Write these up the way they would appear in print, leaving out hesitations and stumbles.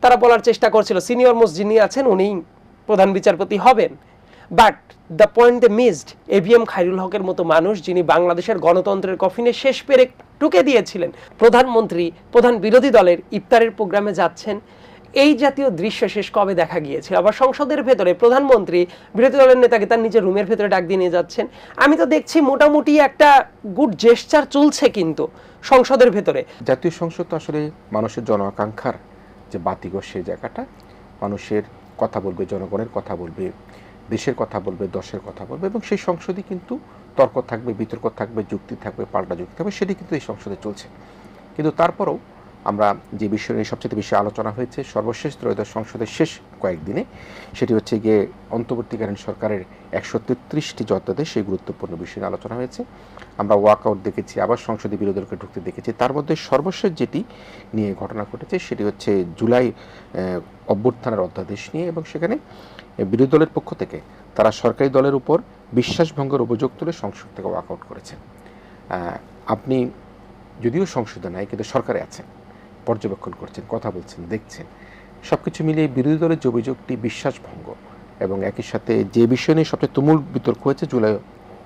তারা বলার চেষ্টা করছিল সিনিয়র মোস্ট যিনি আছেন উনি প্রধান বিচারপতি হবেন। But the point they missed, ABM Khairul হকের মতো মানুষ যিনি বাংলাদেশের গণতন্ত্রের কফিনে শেষ পেরেক টুকে দিয়েছিলেন, প্রধানমন্ত্রী প্রধান বিরোধী দলের ইফতারের প্রোগ্রামে যাচ্ছেন, এই জাতীয় দৃশ্য শেষ কবে দেখা গিয়েছিল? আবার সংসদের ভেতরে প্রধানমন্ত্রী বিরোধী দলের নেতাকে তার নিজের রুমের ভেতরে ডাক দিয়ে নিয়ে যাচ্ছেন। আমি তো দেখছি মোটামুটি একটা গুড জেস্চার চলছে কিন্তু সংসদের ভেতরে। জাতীয় সংসদ তো আসলে মানুষের জন আকাঙ্ক্ষার যে বাতিঘর, সেই জায়গাটা মানুষের কথা বলবে, জনগণের কথা বলবে, দেশের কথা বলবে, দশের কথা বলবে, এবং সেই সংসদে কিন্তু তর্ক থাকবে, বিতর্ক থাকবে, যুক্তি থাকবে, পাল্টা যুক্তি থাকবে, সেটি কিন্তু এই সংসদে চলছে। কিন্তু তারপরেও আমরা যে বিষয় নিয়ে সবচেয়ে বেশি আলোচনা হয়েছে সর্বশেষ ত্রয়োদশ সংসদের শেষ কয়েকদিনে, সেটি হচ্ছে গিয়ে অন্তর্বর্তীকালীন সরকারের 133টি অধ্যাদেশ, সেই গুরুত্বপূর্ণ বিষয় নিয়ে আলোচনা হয়েছে। আমরা ওয়াকআউট দেখেছি, আবার সংসদে বিরোধী দলকে ঢুকতে দেখেছি। তার মধ্যে সর্বশেষ যেটি নিয়ে ঘটনা ঘটেছে সেটি হচ্ছে জুলাই অভ্যুত্থানের অধ্যাদেশ নিয়ে, এবং সেখানে বিরোধী দলের পক্ষ থেকে তারা সরকারি দলের উপর বিশ্বাসভঙ্গের অভিযোগ তুলে সংসদ থেকে ওয়াকআউট করেছেন। আপনি যদিও সংসদে নাই, কিন্তু সরকারে আছেন, পর্যবেক্ষণ করছেন, কথা বলছেন, দেখছেন, সব কিছু মিলিয়ে বিরোধী দলের যে অভিযোগটি বিশ্বাসভঙ্গ, এবং একই সাথে যে বিষয় নিয়ে সবচেয়ে তুমুল বিতর্ক হয়েছে জুলাই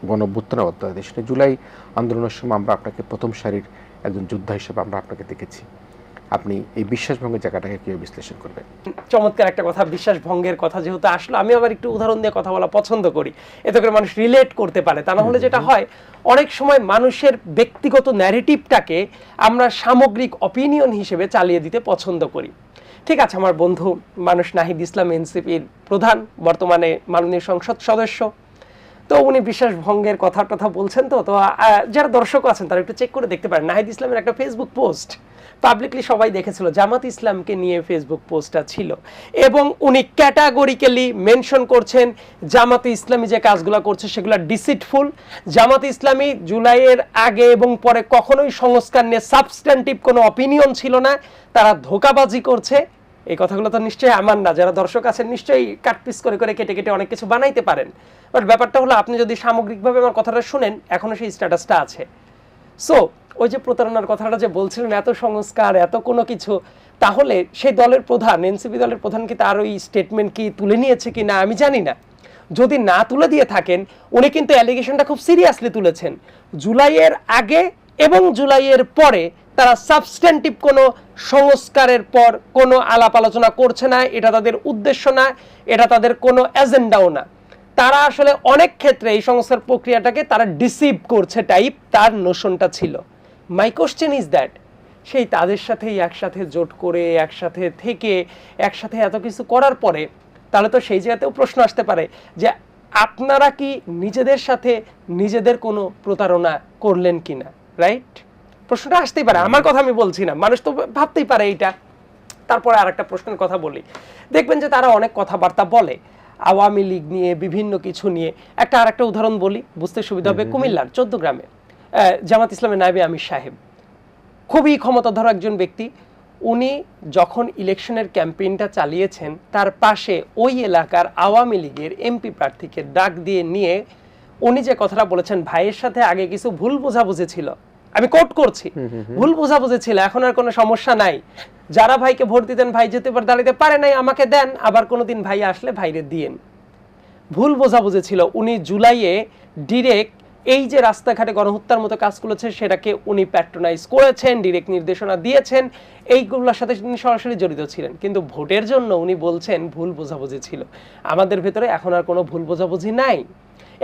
গণঅভ্যুত্থানের অধ্যাদেশ নিয়ে, জুলাই আন্দোলনের সময় আমরা আপনাকে প্রথম সারির একজন যোদ্ধা হিসেবে আমরা আপনাকে দেখেছি, আপনি এই বিশ্বাসভঙ্গের জায়গাটাকে কীভাবে বিশ্লেষণ করবেন? চমৎকার একটা কথা, বিশ্বাসভঙ্গের কথা যেহেতু আসলো, আমি আবার একটু উদাহরণ দিয়ে কথা বলা পছন্দ করি, এতে করে মানুষ রিলেট করতে পারে। তা না হলে যেটা হয়, অনেক সময় মানুষের ব্যক্তিগত ন্যারেটিভটাকে আমরা সামগ্রিক অপিনিয়ন হিসেবে চালিয়ে দিতে পছন্দ করি। ঠিক আছে, আমার বন্ধু মানুষ নাহিদ ইসলাম এনসিপির প্রধান, বর্তমানে মাননীয় সংসদ সদস্য, তো উনি বিশ্বাসভঙ্গের কথা বলছেন। তো যারা দর্শক আছেন তারা একটু চেক করে দেখতে পারেন, নাহিদ ইসলামের একটা ফেসবুক পোস্ট পাবলিকলি সবাই দেখেছিল, জামাত ইসলামকে নিয়ে ফেসবুক পোস্টটা ছিল, এবং উনি ক্যাটাগরিক্যালি মেনশন করছেন জামাতে ইসলামী যে কাজগুলো করছে সেগুলো ডিসিটফুল। জামাতে ইসলামী জুলাইয়ের আগে এবং পরে কখনোই সংস্কার নিয়ে সাবস্ট্যান্টিভ কোনো অপিনিয়ন ছিল না, তারা ধোঁকাবাজি করছে। এই কথাগুলো তো নিশ্চয়ই আমার না, যারা দর্শক আছেন নিশ্চয়ই কাটপিস করে করে কেটে কেটে অনেক কিছু বানাইতে পারেন। বাট ব্যাপারটা হলো, আপনি যদি সামগ্রিকভাবে আমার কথাটা শুনেন, এখনো সেই স্ট্যাটাসটা আছে। সো ওই যে প্রতারণার কথাটা যে বলছিলেন, এত সংস্কার, এত কোনো কিছু, তাহলে সেই দলের প্রধান, এনসিপি দলের প্রধান কি তার ওই স্টেটমেন্ট কি তুলে নিয়েছে কি না আমি জানি না। যদি না তুলে দিয়ে থাকেন, উনি কিন্তু অ্যালিগেশনটা খুব সিরিয়াসলি তুলেছেন। জুলাইয়ের আগে এবং জুলাইয়ের পরে তারা সাবস্ট্যান্টিভ কোনো সংস্কারের পর কোনো আলাপ আলোচনা করছে না, এটা তাদের উদ্দেশ্য না, এটা তাদের কোনো এজেন্ডাও না। তারা আসলে অনেক ক্ষেত্রে এই সংস্কার প্রক্রিয়াটাকে তারা ডিসিভ করছে টাইপ তার নোশনটা ছিল। মাই কোশ্চেন ইজ দ্যাট, সেই তাদের সাথেই একসাথে জোট করে, একসাথে থেকে, একসাথে এত কিছু করার পরে, তাহলে তো সেই জায়গাতেও প্রশ্ন আসতে পারে যে আপনারা কি নিজেদের সাথে নিজেদের কোনো প্রতারণা করলেন কিনা, রাইট? প্রশ্নটা আসতেই পারে, আমার কথা আমি বলছি না, মানুষ তো ভাবতেই পারে এইটা। তারপরে আর একটা প্রশ্নের কথা বলি, দেখবেন যে তারা অনেক কথাবার্তা বলে আওয়ামী লীগ নিয়ে, বিভিন্ন কিছু নিয়ে। আর একটা উদাহরণ বলি, বুঝতে সুবিধা হবে। কুমিল্লার 14 গ্রামে জামাত ইসলামের নায়েবে আমির সাহেব, খুবই ক্ষমতাধর একজন ব্যক্তি, উনি যখন ইলেকশনের ক্যাম্পেইনটা চালিয়েছেন, তার পাশে ওই এলাকার আওয়ামী লীগের এমপি প্রার্থীকে ডাক দিয়ে নিয়ে উনি যে কথাটা বলেছেন, ভাইয়ের সাথে আগে কিছু ভুল বোঝাবুঝি ছিল, আমি কোট করছি, ভুল বোঝাবুঝি ছিল, এখন আর কোনো সমস্যা নাই, যারা ভাইকে ভোট দিতেন ভাই যেতে পারে, দাঁড়াতে পারে নাই, আমাকে দেন, আবার কোনোদিন ভাই আসলে ভাইরে দিয়েন। ভুল বোঝাবুঝি ছিল। উনি জুলাইয়ে ডিরেক্ট এই যে রাস্তাঘাটে গণহত্যার মতো কাজ করেছে সেটাকে উনি প্যাট্রোনাইজ করেছেন, ডিরেক্ট নির্দেশনা দিয়েছেন, এইগুলোর সাথে তিনি সরাসরি জড়িত ছিলেন। কিন্তু ভোটের জন্য উনি বলছেন ভুল বোঝাবুঝি ছিল। আমাদের ভেতরে এখন আর কোনো ভুল বোঝাবুঝি নাই।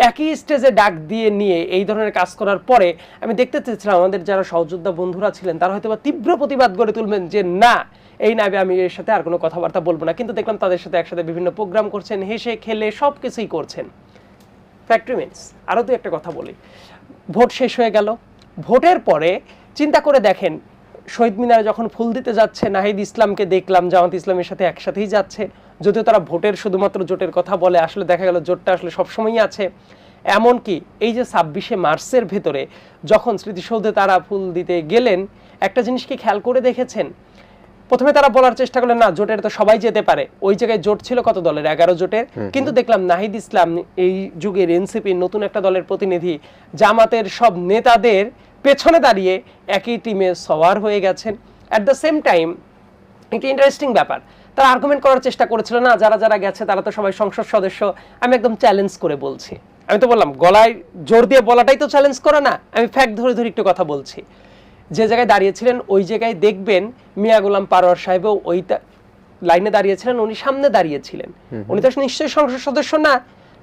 একই স্টেজে ডাক দিয়ে নিয়ে এই ধরনের কাজ করার পরে আমি দেখতে চেয়েছিলাম আমাদের যারা সহযোদ্ধা বন্ধুরা ছিলেন তারা হয়তো তীব্র প্রতিবাদ গড়ে তুলবেন যে না, এই নাবে আমি এর সাথে আর কোনো কথাবার্তা বলবো না। কিন্তু দেখলাম তাদের সাথে একসাথে বিভিন্ন প্রোগ্রাম করছেন, হেসে খেলে সব কিছুই করছেন। Fact remains. আরও তো একটা কথা বলি, ভোট শেষ হয়ে গেল, ভোটের পরে চিন্তা করে দেখেন, শহীদ মিনারে যখন ফুল দিতে যাচ্ছে নাহিদ ইসলামকে দেখলাম জামাত ইসলামের সাথে একসাথেই যাচ্ছে, যদিও তারা ভোটের শুধুমাত্র জোটের কথা বলে, আসলে দেখা গেল জোটটা আসলে সবসময়ই আছে। এমনকি এই যে 26শে মার্চের ভেতরে যখন স্মৃতিসৌধে তারা ফুল দিতে গেলেন, একটা জিনিস কি খেয়াল করে দেখেছেন? প্রথমে তারা বলার চেষ্টা করলেন না জোটের তো সবাই যেতে পারে, ওই জায়গায় জোট ছিল কত দলের, 11 জোটের, কিন্তু দেখলাম নাহিদ ইসলাম এই যুগের এনসিপির নতুন একটা দলের প্রতিনিধি জামাতের সব নেতাদের পেছনে দাঁড়িয়ে একই টিমে সওয়ার হয়ে গেছেন। অ্যাট দ্য সেম টাইম একটা ইন্টারেস্টিং ব্যাপার, তারা আর্গুমেন্ট করার চেষ্টা করেছিল, না যারা যারা গেছে তারা তো সবাই সংসদ সদস্য। আমি একদম চ্যালেঞ্জ করে বলছি, আমি তো বললাম গলায় জোর দিয়ে বলাটাই তো চ্যালেঞ্জ করা না, আমি ফ্যাক্ট ধরে ধরে একটু কথা বলছি। যে জায়গায় দাঁড়িয়েছিলেন ওই জায়গায় দেখবেন মিয়া গোলাম পারোয়ার সাহেবও ওই লাইনে দাঁড়িয়েছিলেন, উনি সামনে দাঁড়িয়েছিলেন, উনি তো নিশ্চয়ই সংসদ সদস্য না।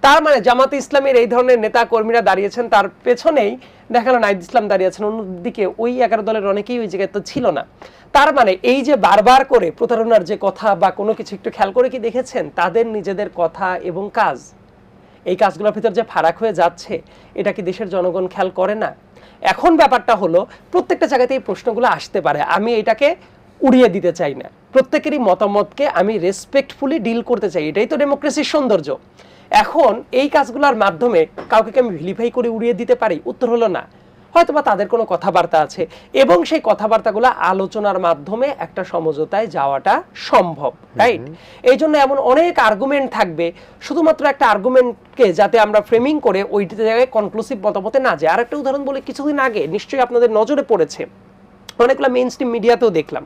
তার মানে জামাতে ইসলামের এই ধরনের নেতা কর্মীরা দাঁড়িয়েছেন, তার পেছনেই দেখালো নাহিদ ইসলাম দাঁড়িয়েছেন, অন্যদিকে ওই 11 দলের অনেকেই ওই জায়গায় তো ছিল না। তার মানে এই যে বারবার করে প্রতারণার যে কথা বা কোনো কিছু একটু খেয়াল করে কি দেখেছেন তাদের নিজেদের কথা এবং কাজ, এই কাজগুলোর ভিতর যে ফারাক হয়ে যাচ্ছে, এটা কি দেশের জনগণ খেয়াল করে না? এখন ব্যাপারটা হলো প্রত্যেকটা জায়গাতে এই প্রশ্নগুলো আসতে পারে, আমি এটাকে উড়িয়ে দিতে চাই না, প্রত্যেকেরই মতামতকে আমি রেসপেক্টফুলি ডিল করতে চাই, এটাই তো ডেমোক্রেসির সৌন্দর্য। এখন এই কাজগুলোর মাধ্যমে কাউকে কি আমি ভিলিফাই করে উড়িয়ে দিতে পারি? উত্তর হলো না। হয়তোবা তাদের কোনো কথাবার্তা আছে এবং সেই কথাবার্তাগুলো আলোচনার মাধ্যমে একটা সমঝোতায় যাওয়াটা সম্ভব, রাইট? এই জন্য এমন অনেক আর্গুমেন্ট থাকবে, শুধুমাত্র একটা আর্গুমেন্টকে যাতে আমরা ফ্রেমিং করে ওইটি জায়গায় কনক্লুসিভ মতামতে না যায়। আর একটা উদাহরণ বলে, কিছুদিন আগে নিশ্চয়ই আপনাদের নজরে পড়েছে, অনেকগুলো মেইন স্ট্রিম মিডিয়াতেও দেখলাম,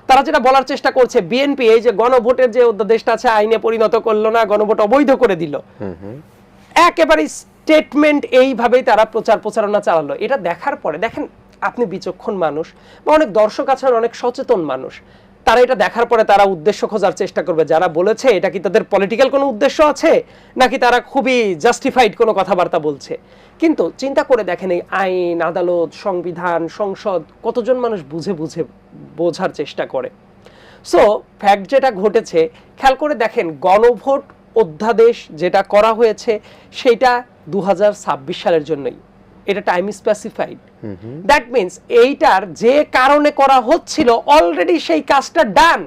তারা যেটা বলার চেষ্টা করছে বিএনপি এই যে গণভোটের যে অধ্যাদেশটা আছে আইনে পরিণত করলো না, গণভোট অবৈধ করে দিল, একেবারে স্টেটমেন্ট এইভাবেই তারা প্রচারণা চালালো। এটা দেখার পরে দেখেন, আপনি বিচক্ষণ মানুষ বা অনেক দর্শক আছেন, অনেক সচেতন মানুষ, তারা এটা দেখার পরে তারা উদ্দেশ্য খোঁজার চেষ্টা করবে, যারা বলেছে এটা কি তাদের পলিটিক্যাল কোনো উদ্দেশ্য আছে নাকি তারা খুবই জাস্টিফাইড কোনো কথাবার্তা বলছে। কিন্তু চিন্তা করে দেখেন, এই আইন, আদালত, সংবিধান, সংসদ কতজন মানুষ বুঝে বুঝে বোঝার চেষ্টা করে। সো ফ্যাক্ট যেটা ঘটেছে, খেয়াল করে দেখেন, গণভোট অধ্যাদেশ যেটা করা হয়েছে সেটা 2026 সালের জন্যই, এটা টাইম স্পেসিফাইড। দ্যাট মিনস এইটার যে কারণে করা হচ্ছিল অলরেডি সেই কাজটা ডান,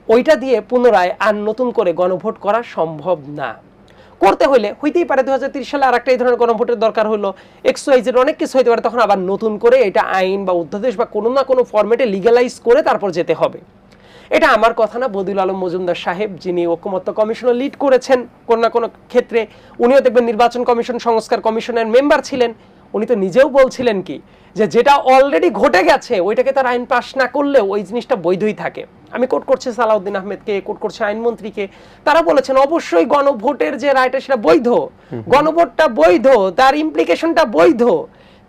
ওইটা দিয়ে পুনরায় আর নতুন করে গণভোট করা সম্ভব না। করতে হইলে হইতেই পারে 2030 সালে আর একটা এই ধরনের গণভোটের দরকার হলো, এক্সওয়াইজের অনেক কিছু হইতে পারে, তখন আবার নতুন করে এটা আইন বা অধ্যাদেশ বা কোনো না কোনো ফরম্যাটে লিগ্যালাইজ করে তারপর যেতে হবে। এটা আমার কথা না, বদিউল আলম মজুমদার সাহেব যিনি ঐকমত্য কমিশনও লিড করেছেন কোনো না কোনো ক্ষেত্রে, উনিও দেখবেন নির্বাচন কমিশন, সংস্কার কমিশনের মেম্বার ছিলেন, উনি তো নিজেও বলছিলেন কি যে যেটা অলরেডি ঘটে গেছে ওইটাকে তার আইন পাস না করলে ওই জিনিসটা বৈধই থাকে। আমি কোট করছি সালাউদ্দিন আহমেদকে, কোট করছি আইনমন্ত্রীকে, তারা বলেছেন অবশ্যই গণভোটের যে রায়টা সেটা বৈধ, গণভোটটা বৈধ, তার ইমপ্লিকেশনটা বৈধ,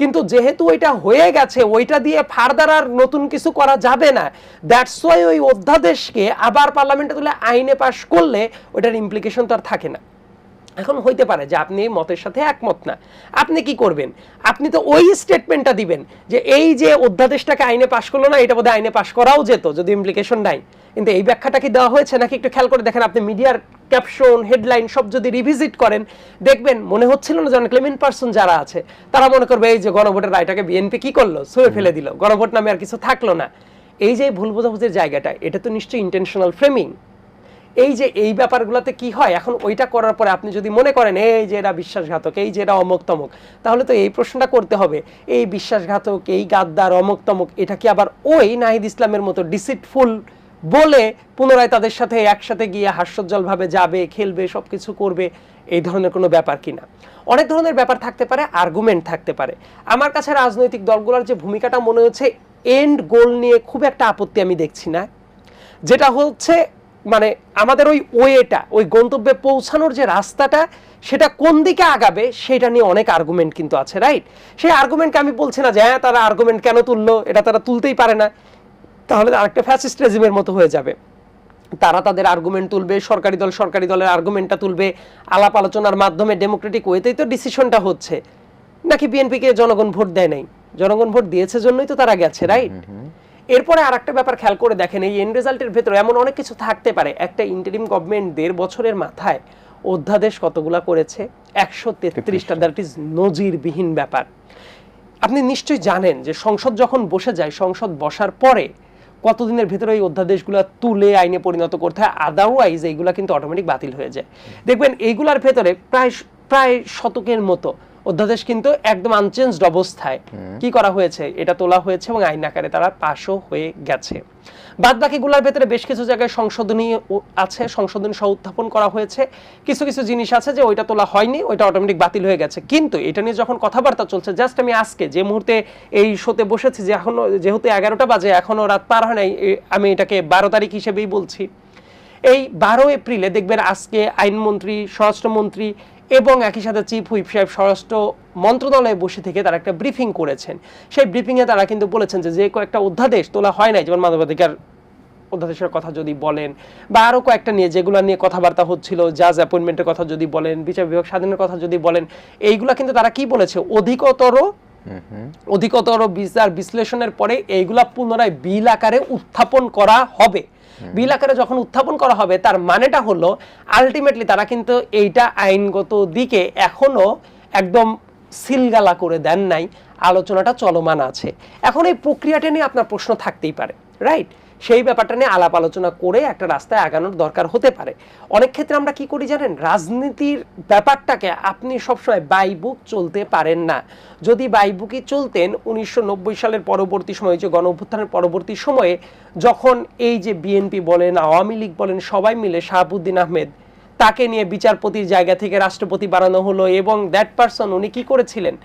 কিন্তু যেহেতু ওইটা হয়ে গেছে ওইটা দিয়ে ফার্দার আর নতুন কিছু করা যাবে না, দ্যাটস ওয়াই ওই অধ্যাদেশকে আবার পার্লামেন্টে তুলে আইনে পাস করলে ওইটার ইমপ্লিকেশন তো আর থাকে না। এখন হইতে পারে যে আপনি মতের সাথে একমত না, আপনি কি করবেন? আপনি তো ওই স্টেটমেন্টটা দিবেন যে এই যে অধ্যাদেশটাকে আইনে পাশ করলো না, এটা বোধহয় আইনে পাশ করাও যেত যদি ইমপ্লিকেশন নাই। কিন্তু এই ব্যাখ্যাটা কি দেওয়া হয়েছে নাকি? একটু খেয়াল করে দেখেন, আপনি মিডিয়ার ক্যাপশন, হেডলাইন সব যদি রিভিজিট করেন, দেখবেন মনে হচ্ছিল না যে অনেক ক্লেমেন্ট পারসন যারা আছে তারা মনে করবে এই যে গণভোটের রায়টাকে বিএনপি কি করলো, ছুঁয়ে ফেলে দিল, গণভোট নামে আর কিছু থাকলো না। এই যে ভুল বোঝাবুঝির জায়গাটা, এটা তো নিশ্চয়ই ইন্টেনশনাল ফ্রেমিং। এই যে এই ব্যাপারগুলোতে কি হয়, এখন ওইটা করার পরে আপনি যদি মনে করেন এই যে এরা বিশ্বাসঘাতক, এই যে এরা অমুক তমুক, তাহলে তো এই প্রশ্নটা করতে হবে, এই বিশ্বাসঘাতক, এই গাদ্দার, অমুক তমুক, এটা কি আবার ওই নাহিদ ইসলামের মতো ডিসিটফুল বলে পুনরায় তাদের সাথে একসাথে গিয়ে হাস্যোজ্জ্বলভাবে যাবে, খেলবে, সবকিছু করবে, এই ধরনের কোনো ব্যাপার কিনা? অনেক ধরনের ব্যাপার থাকতে পারে, আর্গুমেন্ট থাকতে পারে। আমার কাছে রাজনৈতিক দলগুলোর যে ভূমিকাটা মনে হচ্ছে, এন্ড গোল নিয়ে খুব একটা আপত্তি আমি দেখছি না, যেটা হচ্ছে মানে আমাদের ওই ওয়েটা, ওই গন্তব্যে পৌঁছানোর যে রাস্তাটা, সেটা কোন দিকে আগাবে সেটা নিয়ে অনেক আর্গুমেন্ট কিন্তু আছে, রাইট? সেই আর্গুমেন্টকে আমি বলছি না যে হ্যাঁ তারা আর্গুমেন্ট কেন তুললো, এটা তারা তুলতেই পারে না, তাহলে আরেকটা ফ্যাসিস্ট রেজিমের মতো হয়ে যাবে। তারা তাদের আর্গুমেন্ট তুলবে, সরকারি দলের আর্গুমেন্টটা তুলবে, আলাপ আলোচনার মাধ্যমে ডেমোক্রেটিক ওয়েতেই তো ডিসিশনটা হচ্ছে। নাকি বিএনপিকে জনগণ ভোট দেয় নাই? জনগণ ভোট দিয়েছে জন্যই তো তারা গেছে, রাইট? এরপরে আর একটা ব্যাপার খেয়াল করে দেখেন, এই এন্ড রেজাল্টের ভেতরে এমন অনেক কিছু থাকতে পারে। একটা ইন্টারিম গভর্নমেন্ট 1.5 বছরের মাথায় অধ্যাদেশ কতগুলা করেছে? 133টা। দ্যাট ইজ নজিরবিহীন ব্যাপার। আপনি নিশ্চয়ই জানেন যে সংসদ যখন বসে যায়, সংসদ বসার পরে কতদিনের ভেতরে এই অধ্যাদেশগুলো তুলে আইনে পরিণত করতে হয়, আদারওয়াইজ এইগুলা কিন্তু অটোমেটিক বাতিল হয়ে যায়। দেখবেন এইগুলার ভেতরে প্রায় শতকের মতো অধ্যাদেশ কিন্তু একদম আনচেঞ্জড অবস্থায় কি করা হয়েছে, এটা তোলা হয়েছে এবং আইন আকারে তারা পাশও হয়ে গেছে। বাদ বাকিগুলোর ভেতরে বেশ কিছু জায়গায় সংশোধনী আছে, সংশোধনী সহ উত্থাপন করা হয়েছে। কিছু কিছু জিনিস আছে যে ওইটা তোলা হয়নি, ওইটা অটোমেটিক বাতিল হয়ে গেছে। কিন্তু এটা নিয়ে যখন কথাবার্তা চলছে, জাস্ট আমি আজকে যে মুহূর্তে এই শোতে বসেছি, যে এখনো যেহেতু 11টা বাজে, এখনো রাত পার হয় নাই, আমি এটাকে 12 তারিখ হিসেবেই বলছি। এই 12 এপ্রিলে দেখবেন আজকে আইনমন্ত্রী, স্বরাষ্ট্রমন্ত্রী এবং একই সাথে চিফ হুইপ সাহেব স্বরাষ্ট্র মন্ত্রণালয়ে বসে থেকে তারা একটা ব্রিফিং করেছেন। সেই ব্রিফিংয়ে তারা কিন্তু বলেছেন যে কয়েকটা অধ্যাদেশ তোলা হয় নাই, যেমন মানবাধিকার অধ্যাদেশের কথা যদি বলেন, বা আরো কয়েকটা নিয়ে যেগুলো নিয়ে কথাবার্তা হচ্ছিল, জাজ অ্যাপয়েন্টমেন্টের কথা যদি বলেন, বিচার বিভাগ স্বাধীনের কথা যদি বলেন, এইগুলা কিন্তু তারা কি বলেছে, অধিকতর বিচার বিশ্লেষণের পরে এইগুলা পুনরায় বিল আকারে উত্থাপন করা হবে। বিল আকারে যখন উত্থাপন করা হবে, তার মানেটা হলো আলটিমেটলি তারা কিন্তু এইটা আইনগত দিকে এখনো একদম সিলগালা করে দেন নাই, আলোচনাটা চলমান আছে। এখন এই প্রক্রিয়াটা নিয়ে আপনার প্রশ্ন থাকতেই পারে, রাইট? সেই ব্যাপারটা নিয়ে আলাপ আলোচনা করে একটা রাস্তায় আগানোর দরকার হতে পারে। অনেক ক্ষেত্রে আমরা কি করি জানেন, রাজনীতির ব্যাপারটাকে আপনি সবসময় বাই বুক চলতে পারেন না। যদি বাই বুকই চলতেন 1990 সালের পরবর্তী সময়ে, যে গণ অভ্যুত্থানের পরবর্তী সময়ে, যখন এই যে বিএনপি বলেন, আওয়ামী লীগ বলেন, সবাই মিলে শাহাবুদ্দিন আহমেদ তাকে নিয়ে বিচারপতির জায়গা থেকে রাষ্ট্রপতি বানানো হলো, এবং দ্যাট পারসন উনি কি করেছিলেন,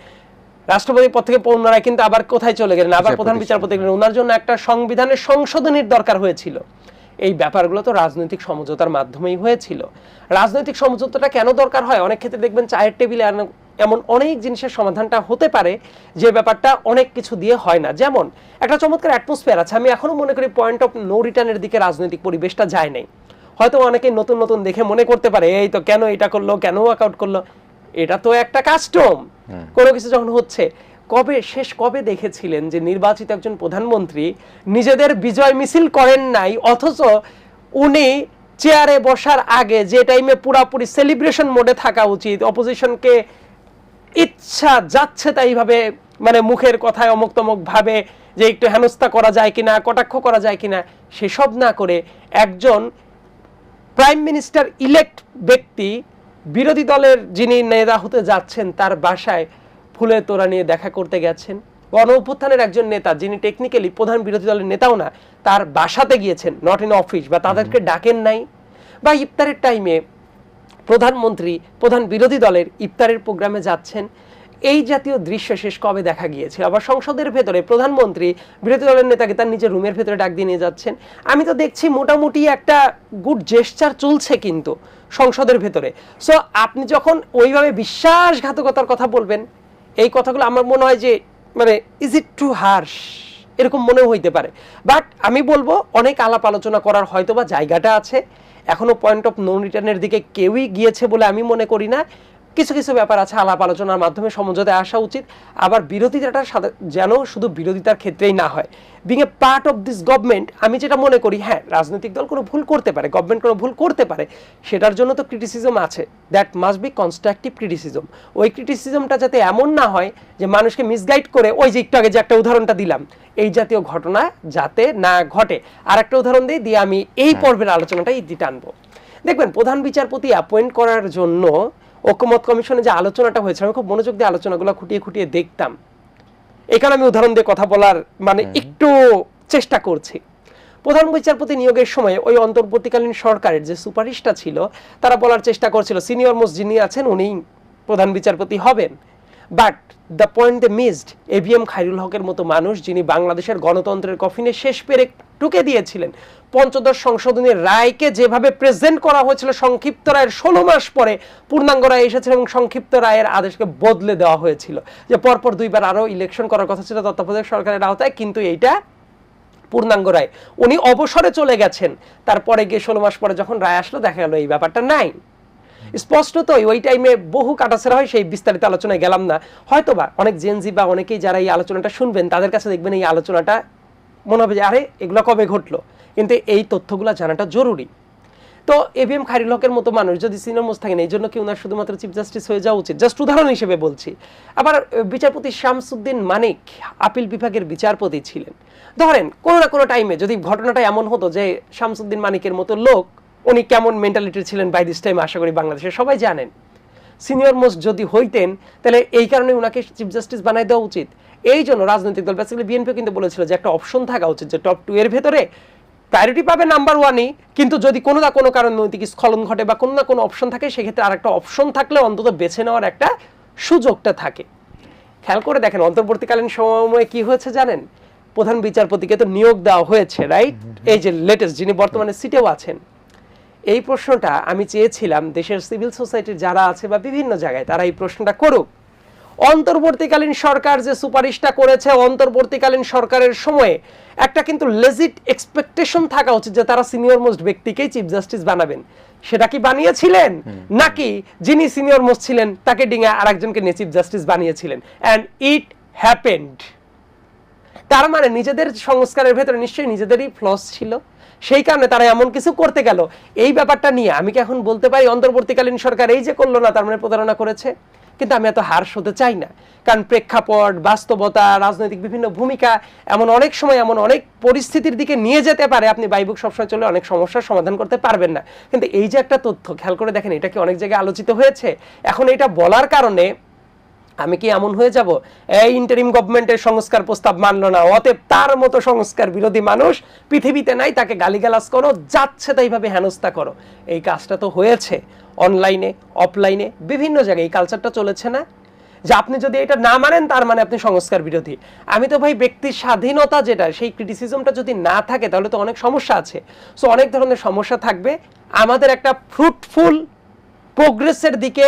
রাষ্ট্রপতির পদ থেকে পুনরায় কিন্তু আবার কোথায় চলে গেলেন, আবার প্রধান বিচারপতি গেলেন। ওনার জন্য একটা সংবিধানের সংশোধনীর দরকার হয়েছিল। এই ব্যাপারগুলো তো রাজনৈতিক সমঝোতার মাধ্যমেই হয়েছিল। রাজনৈতিক সমঝোতাটা কেন দরকার হয়, অনেক ক্ষেত্রে দেখবেন চায়ের টেবিলে এমন অনেক জিনিসের সমাধানটা হতে পারে যে ব্যাপারটা অনেক কিছু দিয়ে হয় না। যেমন একটা চমৎকার অ্যাটমসফিয়ার আছে, আমি এখনো মনে করি পয়েন্ট অফ নো রিটার্নের দিকে রাজনৈতিক পরিবেশটা যায় নাই। হয়তো অনেকে নতুন নতুন দেখে মনে করতে পারে এই তো কেন এটা করলো, কেন ওয়ার্কআউট করলো, এটা তো একটা কাস্টম। কোনো কিছু যখন হচ্ছে, কবে দেখেছিলেন যে নির্বাচিত একজন প্রধানমন্ত্রী নিজেদের বিজয় মিছিল করেন নাই, অথচ উনি চেয়ারে বসার আগে যে টাইমে পুরাপুরি সেলিব্রেশন মোডে থাকা উচিত, অপোজিশনকে ইচ্ছা যাচ্ছে তাই ভাবে, মানে মুখের কথায় অমুক তমুক ভাবে যে একটু হেনস্থা করা যায় কিনা, কটাক্ষ করা যায় কিনা, সেসব না করে একজন প্রাইম মিনিস্টার ইলেক্ট ব্যক্তি বিরোধী দলের যিনি নেতা হতে যাচ্ছেন তার বাসায় ফুলের তোড়া নিয়ে দেখা করতে গেছেন। গণ অভ্যুত্থানের একজন নেতা যিনি টেকনিক্যালি প্রধান বিরোধী দলের নেতাও না, তার বাসাতে গিয়েছেন, নট ইন অফিস, বা তাদেরকে ডাকেন নাই। বা ইফতারের টাইমে প্রধানমন্ত্রী প্রধান বিরোধী দলের ইফতারের প্রোগ্রামে যাচ্ছেন। এই জাতীয় দৃশ্য শেষ কবে দেখা গিয়েছে? আবার সংসদের ভেতরে প্রধানমন্ত্রী বিরোধী দলের নেতাকে তার নিজের রুমের ভেতরে ডাক দিয়ে নিয়ে যাচ্ছেন। আমি তো দেখছি মোটামুটি একটা গুড জেস্টার চলছে কিন্তু সংসদের ভেতরে। সো আপনি যখন ওইভাবে বিশ্বাসঘাতকতার কথা বলবেন, এই কথাগুলো আমার মনে হয় যে মানে ইজ ইট টু হার্শ, এরকম মনেও হইতে পারে। বাট আমি বলবো অনেক আলাপ আলোচনা করার হয়তোবা জায়গাটা আছে। এখনো পয়েন্ট অফ নো রিটার্নের দিকে কেউই গিয়েছে বলে আমি মনে করি না। কিছু কিছু ব্যাপার আছে আলাপ আলোচনার মাধ্যমে সমঝোতায় আসা উচিত। আবার বিরোধিতাটা যেন শুধু বিরোধিতার ক্ষেত্রেই না হয়। Being a part of this government, আমি যেটা মনে করি, হ্যাঁ রাজনৈতিক দল কোনো ভুল করতে পারে, গভর্নমেন্ট কোনো ভুল করতে পারে, সেটার জন্য তো ক্রিটিসিজম আছে। That must be constructive criticism. ওই ক্রিটিসিজমটা যাতে এমন না হয় যে মানুষকে মিসগাইড করে, ওই যে একটু আগে যে একটা উদাহরণটা দিলাম, এই জাতীয় ঘটনা যাতে না ঘটে। আর একটা উদাহরণ দিয়ে আমি এই পর্বের আলোচনাটা ইতি টানবো। দেখবেন প্রধান বিচারপতি অ্যাপয়েন্ট করার জন্য ঐকমত্য কমিশনে যে আলোচনাটা হয়েছে, আমি খুব মনোযোগ দিয়ে আলোচনাগুলো খুঁটিয়ে খুঁটিয়ে দেখতাম। এখানে আমি উদাহরণ দিয়ে কথা বলার মানে একটু চেষ্টা করছি। প্রধান বিচারপতি নিয়োগের সময় ওই অন্তর্বর্তীকালীন সরকারের যে সুপারিশটা ছিল, তারা বলার চেষ্টা করছিল সিনিয়র মোস্ট যিনি আছেন উনি প্রধান বিচারপতি হবেন। But the point they missed, ABM Khairul হকের মতো মানুষ, যিনি বাংলাদেশের গণতন্ত্রের কফিনে শেষ পেরেক টুকে দিয়েছিলেন, পঞ্চদশ সংশোধনীর রায়কে যেভাবে প্রেজেন্ট করা হয়েছিল সংক্ষিপ্ত রায়ের 16 মাস পরে পূর্ণাঙ্গ রায় এসেছিল এবং সংক্ষিপ্ত রায়ের আদেশকে বদলে দেওয়া হয়েছিল, যে পরপর 2বার আরো ইলেকশন করার কথা ছিল তত্ত্বাবধায়ক সরকারের আওতায়, কিন্তু এইটা পূর্ণাঙ্গ রায়। উনি অবসরে চলে গেছেন, তারপরে গিয়ে 16 মাস পরে যখন রায় আসলো দেখা গেল এই ব্যাপারটা নাই। স্পষ্টতই ওই টাইমে বহু কাটাছেড়া হয়, সেই বিস্তারিত আলোচনায় গেলাম না। হয়তোবা অনেক জেনজি বা অনেকেই যারা এই আলোচনাটা শুনবেন তাদের কাছে দেখবেন এই আলোচনাটা মনে হবে যে আরে এগুলো কবে ঘটলো, কিন্তু এই তথ্যগুলো জানাটা জরুরি। তো এবিএম খায়রুল হকের মতো মানুষ যদি সিনিয়র মোস্ট থাকেন, এই জন্য কি ওনার শুধুমাত্র চিফ জাস্টিস হয়ে যাওয়া উচিত? জাস্ট উদাহরণ হিসেবে বলছি। আবার বিচারপতি শামসুদ্দিন মানিক আপিল বিভাগের বিচারপতি ছিলেন। ধরেন কোনো না কোনো টাইমে যদি ঘটনাটা এমন হতো যে শামসুদ্দিন মানিকের মতো লোক, উনি কেমন মেন্টালিটির ছিলেন বাই দিস টাইম আশা করি বাংলাদেশের সবাই জানেন। সিনিয়র মোস্ট যদি হইতেন তাহলে এই কারণে উনাকে চিফ জাস্টিস বানাই দেওয়া উচিত। এই জন্য রাজনৈতিক দল বেসিক্যালি বিএনপি কিন্তু বলেছিল যে একটা অপশন থাকা উচিত যে টপ 2 এর ভেতরে প্রায়োরিটি পাবে নাম্বার 1ই, কিন্তু যদি কোনো না কোনো কারণে নৈতিক স্খলন ঘটে বা কোনো না কোনো অপশন থাকে সেক্ষেত্রে আরেকটা অপশন থাকলে অন্তত বেছে নেওয়ার একটা সুযোগটা থাকে। খেয়াল করে দেখেন অন্তর্বর্তীকালীন সময়ে কি হয়েছে জানেন, প্রধান বিচারপতিকে তো নিয়োগ দেওয়া হয়েছে, রাইট? এই যে লেটেস্ট যিনি বর্তমানে সিটেও আছেন। এই প্রশ্নটা আমি চেয়েছিলাম দেশের সিভিল সোসাইটির যারা আছে বা বিভিন্ন জায়গায় তারা এই প্রশ্নটা করুক। অন্তর্বর্তীকালীন সরকার যে সুপারিশটা করেছে, অন্তর্বর্তীকালীন সরকারের সময়ে একটা কিন্তু লেজিট এক্সপেকটেশন থাকা উচিত যে তারা সিনিয়র মোস্ট ব্যক্তিকেই চিফ জাস্টিস বানাবেন। সেটা কি বানিয়েছিলেন, নাকি যিনি সিনিয়র মোস্ট ছিলেন তাকে ডিঙে আরেকজনকে নিয়ে চিফ জাস্টিস বানিয়েছিলেন? And it happened. তার মানে নিজেদের সংস্কারের ভেতরে নিশ্চয়ই নিজেদেরই ফ্লস ছিল, সেই কারণে তারা এমন কিছু করতে গেল। এই ব্যাপারটা নিয়ে আমি কি এখন বলতে পারি অন্তর্বর্তীকালীন সরকার এই যে করলো না তার মানে প্রতারণা করেছে? কিন্তু আমি এত হার্শ হতে চাই না, কারণ প্রেক্ষাপট, বাস্তবতা, রাজনৈতিক বিভিন্ন ভূমিকা এমন অনেক সময় এমন অনেক পরিস্থিতির দিকে নিয়ে যেতে পারে আপনি বাইবুক সবসময় চলে অনেক সমস্যার সমাধান করতে পারবেন না। কিন্তু এই যে একটা তথ্য খেয়াল করে দেখেন, এটা কি অনেক জায়গায় আলোচিত হয়েছে? এখন এটা বলার কারণে আমি কি এমন হয়ে যাব এই ইন্টারিম গভর্নমেন্টের সংস্কার প্রস্তাব মানলো না, অতএব তার মতো সংস্কার বিরোধী মানুষ পৃথিবীতে নাই, তাকে গালিগালাজ করো, যাচ্ছে তাইভাবে হেনস্থা করো? এই কাজটা তো হয়েছে অনলাইনে, অফলাইনে, বিভিন্ন জায়গায় এই কালচারটা চলেছে না, যে আপনি যদি এটা না মানেন তার মানে আপনি সংস্কার বিরোধী। আমি তো ভাই ব্যক্তির স্বাধীনতা যেটা, সেই ক্রিটিসিজমটা যদি না থাকে তাহলে তো অনেক সমস্যা আছে। সো অনেক ধরনের সমস্যা থাকবে, আমাদের একটা ফ্রুটফুল প্রোগ্রেসের দিকে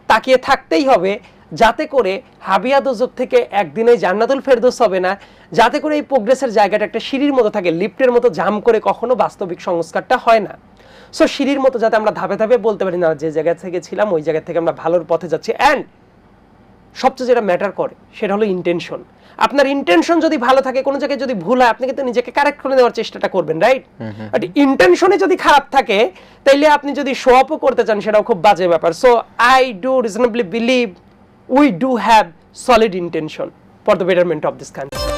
তাকিয়ে থাকতেই হবে, যাতে করে হাবিয়া দোজক থেকে একদিনে জান্নাতুল ফেরদৌস হবে না, যাতে করে এই প্রোগ্রেসের জায়গাটা একটা সিঁড়ির মতো থাকে, লিফটের মতো জাম করে কখনো বাস্তবিক সংস্কারটা হয় না। সো সিঁড়ির মতো যাতে আমরা ধাপে ধাপে বলতে পারি না যে জায়গা থেকে ছিলাম ওই জায়গা থেকে আমরা ভালোর পথে যাচ্ছি। অ্যান্ড সবচেয়ে যেটা ম্যাটার করে সেটা হলো ইন্টেনশন। আপনার ইন্টেনশন যদি ভালো থাকে, কোনো জায়গায় যদি ভুল হয় আপনি কিন্তু নিজেকে কারেক্ট করে নেওয়ার চেষ্টাটা করবেন, রাইট? বাট ইন্টেনশনে যদি খারাপ থাকে তাইলে আপনি যদি শো আপও করতে চান সেটাও খুব বাজে ব্যাপার। So I do reasonably believe we do have solid intention for the betterment of this country.